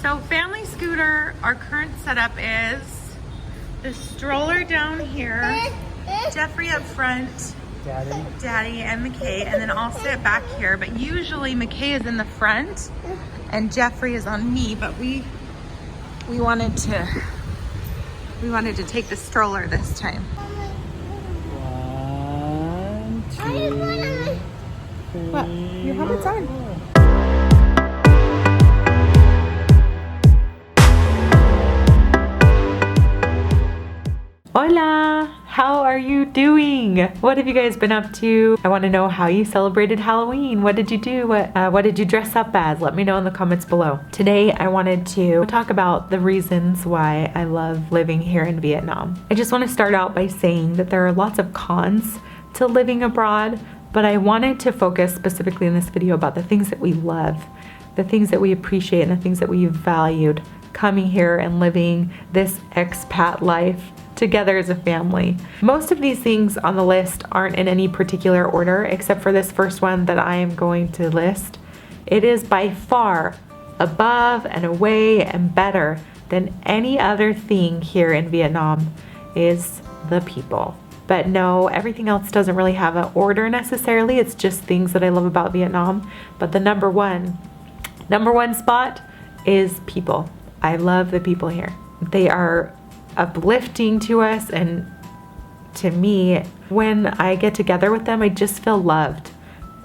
So family scooter, our current setup is the stroller down here, Jeffrey up front, Daddy and McKay, and then I'll sit back here. But usually McKay is in the front and Jeffrey is on me, but we wanted to take the stroller this time. 1, 2, 3. What? Your helmet's on. Hola! How are you doing? What have you guys been up to? I want to know how you celebrated Halloween. What did you do? What did you dress up as? Let me know in the comments below. Today I wanted to talk about the reasons why I love living here in Vietnam. I just want to start out by saying that there are lots of cons to living abroad, but I wanted to focus specifically in this video about the things that we love, the things that we appreciate, and the things that we valued coming here and living this expat life together as a family. Most of these things on the list aren't in any particular order, except for this first one that I am going to list. It is by far above and away and better than any other thing here in Vietnam is the people. But no, everything else doesn't really have an order necessarily. It's just things that I love about Vietnam. But the number one spot is people. I love the people here. They are uplifting to us, and to me, when I get together with them, I just feel loved,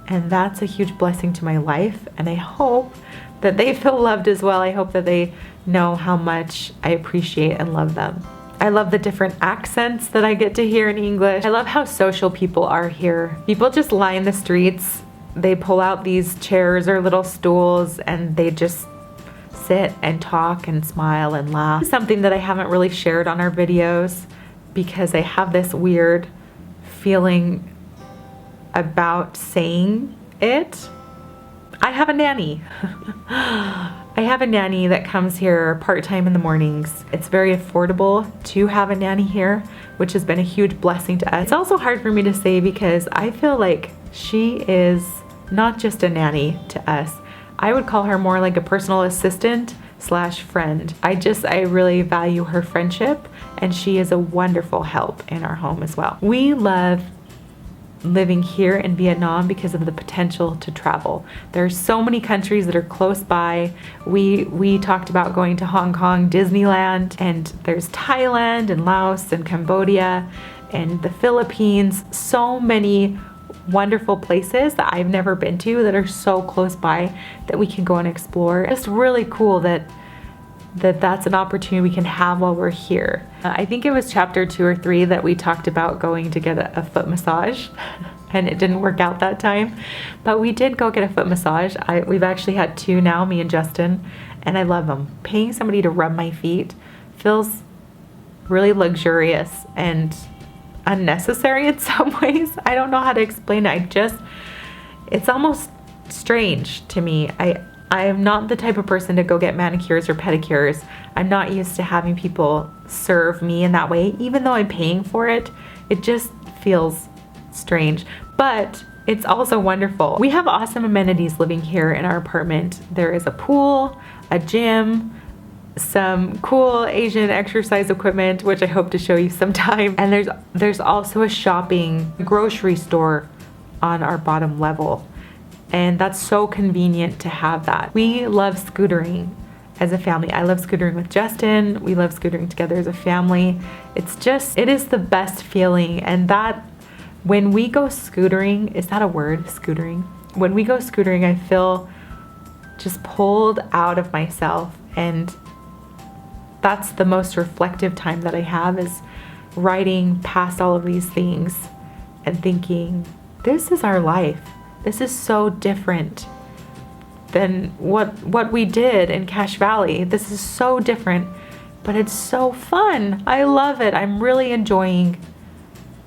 and that's a huge blessing to my life, and I hope that they feel loved as well. I hope that they know how much I appreciate and love them. I love the different accents that I get to hear in English. I love how social people are here. People just line the streets, they pull out these chairs or little stools, and they just sit and talk and smile and laugh. Something that I haven't really shared on our videos because I have this weird feeling about saying it. I have a nanny. I have a nanny that comes here part-time in the mornings. It's very affordable to have a nanny here, which has been a huge blessing to us. It's also hard for me to say because I feel like she is not just a nanny to us. I would call her more like a personal assistant / friend. I really value her friendship, and she is a wonderful help in our home as well. We love living here in Vietnam because of the potential to travel. There's so many countries that are close by. We talked about going to Hong Kong, Disneyland, and there's Thailand and Laos and Cambodia and the Philippines. So many wonderful places that I've never been to that are so close by that we can go and explore. It's really cool that that's an opportunity we can have while we're here. I think it was chapter 2 or 3 that we talked about going to get a foot massage and it didn't work out that time, but we did go get a foot massage. We've actually had 2 now, me and Justin, and I love them. Paying somebody to rub my feet feels really luxurious and unnecessary in some ways. I don't know how to explain it. It's almost strange to me. I am not the type of person to go get manicures or pedicures. I'm not used to having people serve me in that way. Even though I'm paying for it, it just feels strange. But it's also wonderful. We have awesome amenities living here in our apartment. There is a pool, a gym, some cool Asian exercise equipment, which I hope to show you sometime. And there's also a grocery store on our bottom level. And that's so convenient to have that. We love scootering as a family. I love scootering with Justin. We love scootering together as a family. It is the best feeling. And that, when we go scootering, is that a word, scootering? When we go scootering, I feel just pulled out of myself, and that's the most reflective time that I have, is riding past all of these things and thinking, this is our life. This is so different than what we did in Cache Valley. This is so different, but it's so fun. I love it. I'm really enjoying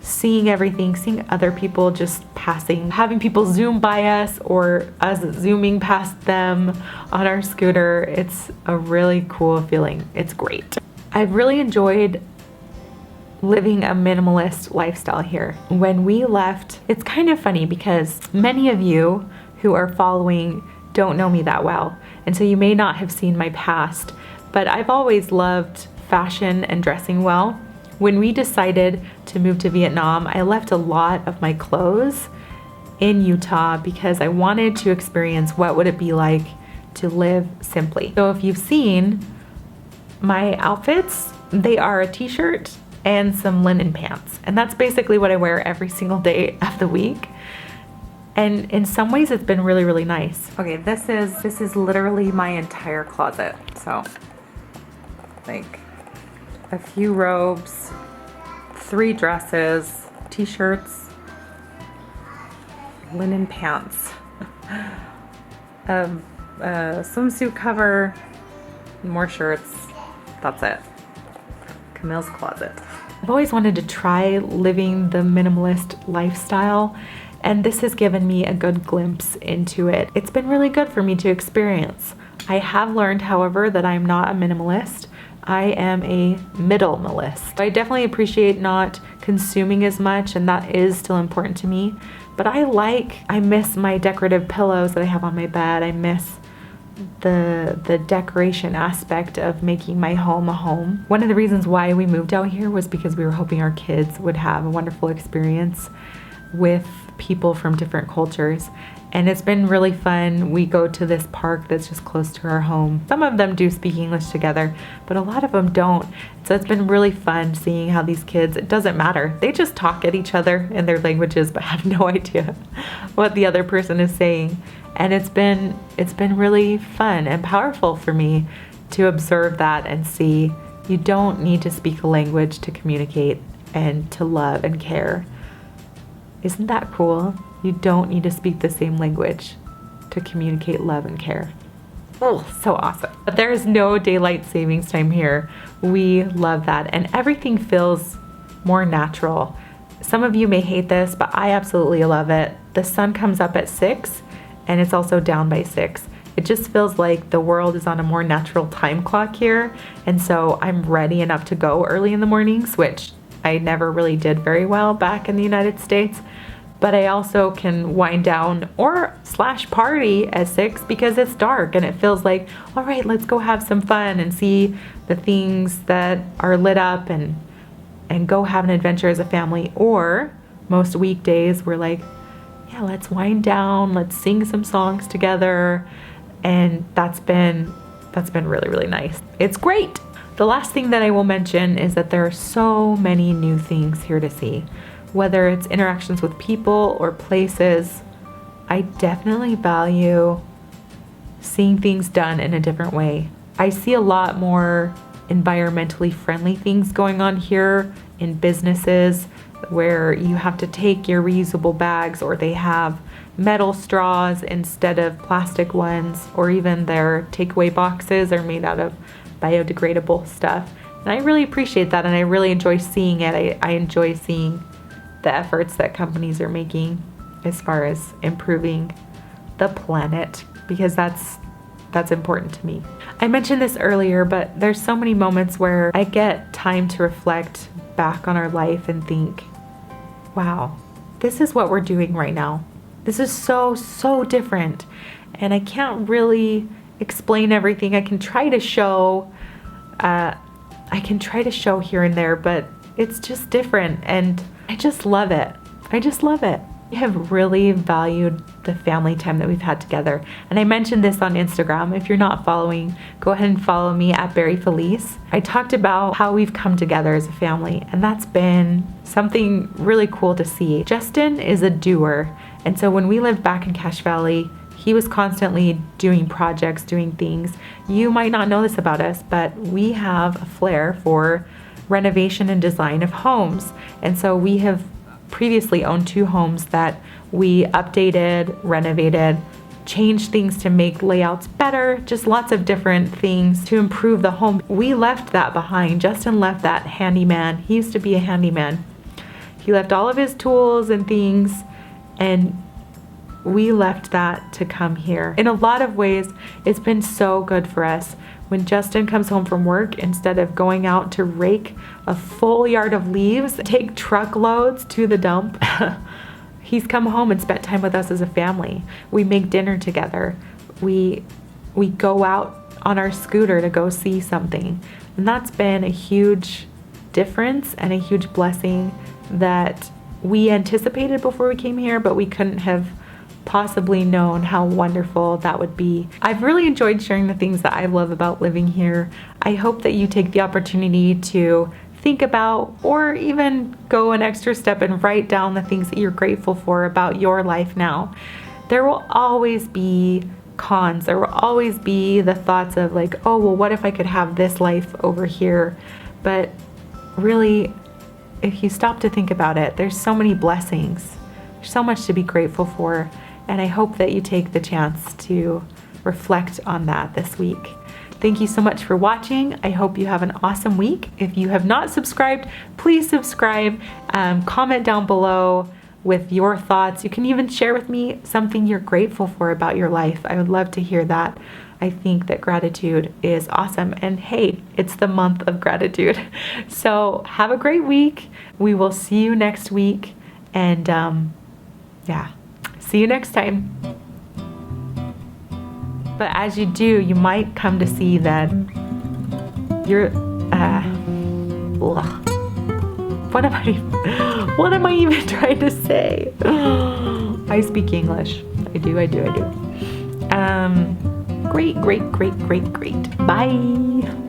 seeing everything, seeing other people just passing, having people zoom by us or us zooming past them on our scooter. It's a really cool feeling. It's great. I've really enjoyed living a minimalist lifestyle here. When we left, it's kind of funny because many of you who are following don't know me that well. And so you may not have seen my past, but I've always loved fashion and dressing well. When we decided to move to Vietnam, I left a lot of my clothes in Utah because I wanted to experience what would it be like to live simply. So if you've seen my outfits, they are a t-shirt and some linen pants. And that's basically what I wear every single day of the week. And in some ways it's been really, really nice. Okay, this is literally my entire closet. So like a few robes, 3 dresses, t-shirts, linen pants, a swimsuit cover, more shirts. That's it. Camille's closet. I've always wanted to try living the minimalist lifestyle, and this has given me a good glimpse into it. It's been really good for me to experience. I have learned, however, that I'm not a minimalist. I am a middlemalist. I definitely appreciate not consuming as much, and that is still important to me. But I miss my decorative pillows that I have on my bed. I miss the decoration aspect of making my home a home. One of the reasons why we moved out here was because we were hoping our kids would have a wonderful experience with people from different cultures. And it's been really fun. We go to this park that's just close to our home. Some of them do speak English together, but a lot of them don't. So it's been really fun seeing how these kids, it doesn't matter. They just talk at each other in their languages, but have no idea what the other person is saying. And it's been really fun and powerful for me to observe that and see you don't need to speak a language to communicate and to love and care. Isn't that cool? You don't need to speak the same language to communicate love and care. Oh, so awesome. But there is no daylight savings time here. We love that. And everything feels more natural. Some of you may hate this, but I absolutely love it. The sun comes up at 6 and it's also down by 6. It just feels like the world is on a more natural time clock here. And so I'm ready enough to go early in the mornings, which I never really did very well back in the United States. But I also can wind down or / party at 6 because it's dark and it feels like, all right, let's go have some fun and see the things that are lit up and go have an adventure as a family. Or most weekdays we're like, yeah, let's wind down, let's sing some songs together. And that's been really, really nice. It's great. The last thing that I will mention is that there are so many new things here to see. Whether it's interactions with people or places, I definitely value seeing things done in a different way. I see a lot more environmentally friendly things going on here in businesses where you have to take your reusable bags, or they have metal straws instead of plastic ones, or even their takeaway boxes are made out of biodegradable stuff. And I really appreciate that, and I really enjoy seeing it. I enjoy seeing the efforts that companies are making as far as improving the planet, because that's important to me. I mentioned this earlier, but there's so many moments where I get time to reflect back on our life and think, wow, this is what we're doing right now. This is so different. And I can't really explain everything. I can try to show here and there, but it's just different. And I just love it. I just love it. We have really valued the family time that we've had together. And I mentioned this on Instagram. If you're not following, go ahead and follow me at Berry Felice. I talked about how we've come together as a family, and that's been something really cool to see. Justin is a doer. And so when we lived back in Cache Valley, he was constantly doing projects, doing things. You might not know this about us, but we have a flair for renovation and design of homes. And so we have previously owned 2 homes that we updated, renovated, changed things to make layouts better, just lots of different things to improve the home. We left that behind. Justin left that handyman. He used to be a handyman. He left all of his tools and things, and we left that to come here. In a lot of ways, it's been so good for us. When Justin comes home from work, instead of going out to rake a full yard of leaves, take truckloads to the dump, he's come home and spent time with us as a family. We make dinner together. We we go out on our scooter to go see something. And that's been a huge difference and a huge blessing that we anticipated before we came here, but we couldn't have possibly known how wonderful that would be. I've really enjoyed sharing the things that I love about living here. I hope that you take the opportunity to think about, or even go an extra step and write down the things that you're grateful for about your life now. There will always be cons. There will always be the thoughts of like, oh, well, what if I could have this life over here? But really, if you stop to think about it, there's so many blessings. There's so much to be grateful for. And I hope that you take the chance to reflect on that this week. Thank you so much for watching. I hope you have an awesome week. If you have not subscribed, please subscribe. Comment down below with your thoughts. You can even share with me something you're grateful for about your life. I would love to hear that. I think that gratitude is awesome. And hey, it's the month of gratitude. So have a great week. We will see you next week. And yeah, see you next time. But as you do, you might come to see that you're, what am I even trying to say? I speak English. I do. Great. Bye.